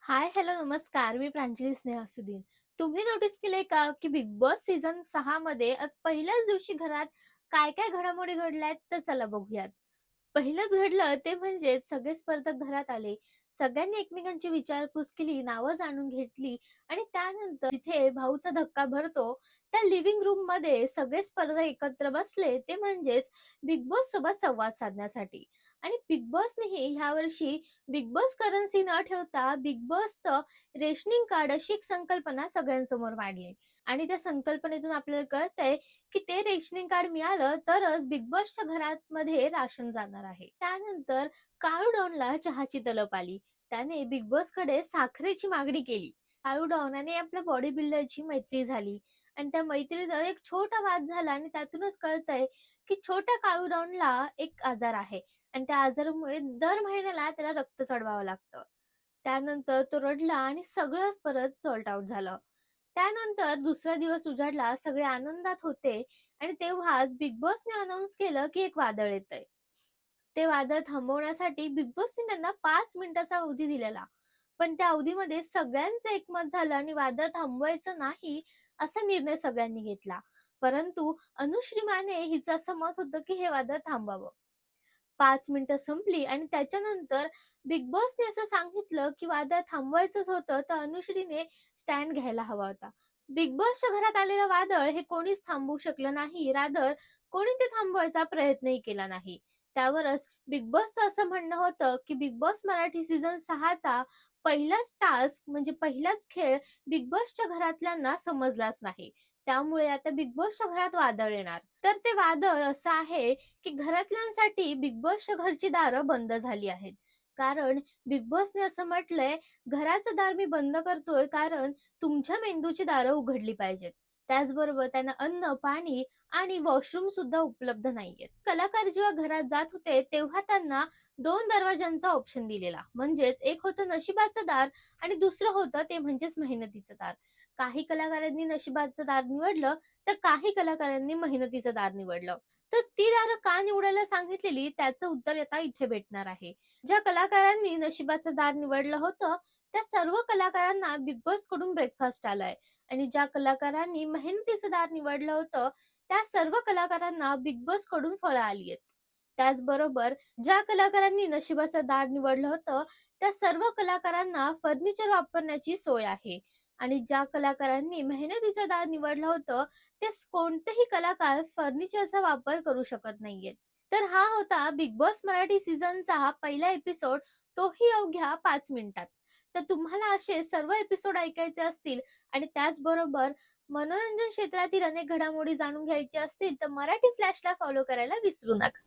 हाय, hello, नमस्कार. मी प्रांजली स्नेहसुदीन. तुम्ही notice केलंय का, की बिग बॉस सीझन 6 मध्ये आज पहिल्याच दिवशी घरात काय-काय घडामोडी घडल्यात? तर चला बघूयात. पहिलंच घडलं ते म्हणजे सगळे स्पर्धक घरात आले. सगळ्यांनी एकमेकांची विचारपूस केली, नावं जाणून घेतली आणि त्यानंतर जिथे भाऊचा धक्का भरतो, त्या लिव्हिंग रूममध्ये सगळे स्पर्धक एकत्र बसले. ते म्हणजेच बिग बॉस सोबत संवाद साधण्यासाठी. आणि बिग बॉसनेही ह्यावर्षी बिग बॉस करन्सी न ठेवता बिग बॉसचं रेशनिंग कार्ड अशी एक संकल्पना सगळ्यांसमोर मांडली. आणि त्या संकल्पनेतून आपल्याला कळतंय की ते रेशनिंग कार्ड मिळालं तरच बिग बॉसच्या घरामध्ये राशन जाणार आहे. त्यानंतर काळू डॉनला चहाची तलप आली. त्याने बिग बॉसकडे साखरेची मागणी केली. काळू डॉन आणि आपल्या बॉडी बिल्डरची मैत्री झाली आणि त्या मैत्रीत एक छोटा वाद झाला आणि त्यातूनच कळतंय की छोट्या काळू डॉनला एक आजार आहे आणि त्या आजारामुळे दर महिन्याला त्याला रक्त चढवावं लागतं. त्यानंतर तो रडला आणि सगळंच परत सॉर्ट आउट झालं. त्यानंतर दुसरा दिवस उजाडला, सगळे आनंदात होते आणि तेव्हाच बिग बॉसने अनाउन्स केलं की एक वादळ येतंय. ते वादळ थांबवण्यासाठी बिग बॉसने त्यांना 5 मिनिटाचा अवधी दिलेला. पण त्या अवधीमध्ये सगळ्यांचं एकमत झालं आणि वादळ थांबवायचं नाही, असा निर्णय सगळ्यांनी घेतला. परंतु अनुश्री माने हिचं असं मत होतं की हे वादळ थांबावं. 5 मिनिटं संपली आणि त्याच्यानंतर बिग बॉसने असं सांगितलं, की वादळ थांबवायचंच होतं, तर अनुश्रीने स्टँड घ्यायला हवा होता. बिग बॉसच्या घरात आलेलं वादळ हे कोणीच थांबवू शकलं नाही. रादर कोणी ते थांबवायचा प्रयत्नही केला नाही. त्यावरच बिग बॉसचं असं म्हणणं होतं, की बिग बॉस मराठी सीझन 6 चा पहिलाच टास्क म्हणजे पहिलाच खेळ बिग बॉसच्या घरातल्यांना समजलाच नाही. त्यामुळे आता बिग बॉसच्या घरात वादळ येणार. तर ते वादळ असं आहे, की घरातल्यांसाठी बिग बॉसच्या घरची दारं बंद झाली आहेत. कारण बिग बॉसने असं म्हटलंय, "घराचं दार मी बंद करतोय कारण तुमच्या मेंदूची दारं उघडली पाहिजेत." त्याचबरोबर त्यांना अन्न, पाणी आणि वॉशरूम सुद्धा उपलब्ध नाहीयेत. कलाकार जेव्हा घरात जात होते, तेव्हा त्यांना 2 दरवाजांचा ऑप्शन दिलेला. म्हणजेच एक होतं नशिबाचं दार आणि दुसरं होतं ते म्हणजेच मेहनतीचं दार. काही कलाकारांनी नशिबाचं दार निवडलं, तर काही कलाकारांनी मेहनतीचं दार निवडलं. तर ती दारं का निवडायला सांगितलेली त्याचं उत्तर आता इथे भेटणार आहे. ज्या कलाकारांनी नशिबाचं दार निवडलं होतं, त्या सर्व कलाकारांना बिग बॉसकडून ब्रेकफास्ट आलाय आणि ज्या कलाकारांनी मेहनतीचं दार निवडलं होतं, त्या सर्व कलाकारांना बिग बॉसकडून फळं आली आहेत. त्याचबरोबर ज्या कलाकारांनी नशिबाचं दार निवडलं होतं, त्या सर्व कलाकारांना फर्निचर वापरण्याची सोय आहे आणि ज्या कलाकारांनी मेहनतीचं दार निवडलं होतं, ते कोणतेही कलाकार फर्निचरचा वापर करू शकत नाहीयेत. तर हा होता बिग बॉस मराठी सीझनचा हा पहिला एपिसोड, तोही अवघ्या 5 मिनिटात. तर तुम्हाला असे सर्व एपिसोड ऐकायचे असतील आणि त्याचबरोबर मनोरंजन क्षेत्रातील अनेक घडामोडी जाणून घ्यायच्या असतील, तर मराठी फ्लॅशला फॉलो करायला विसरू नका.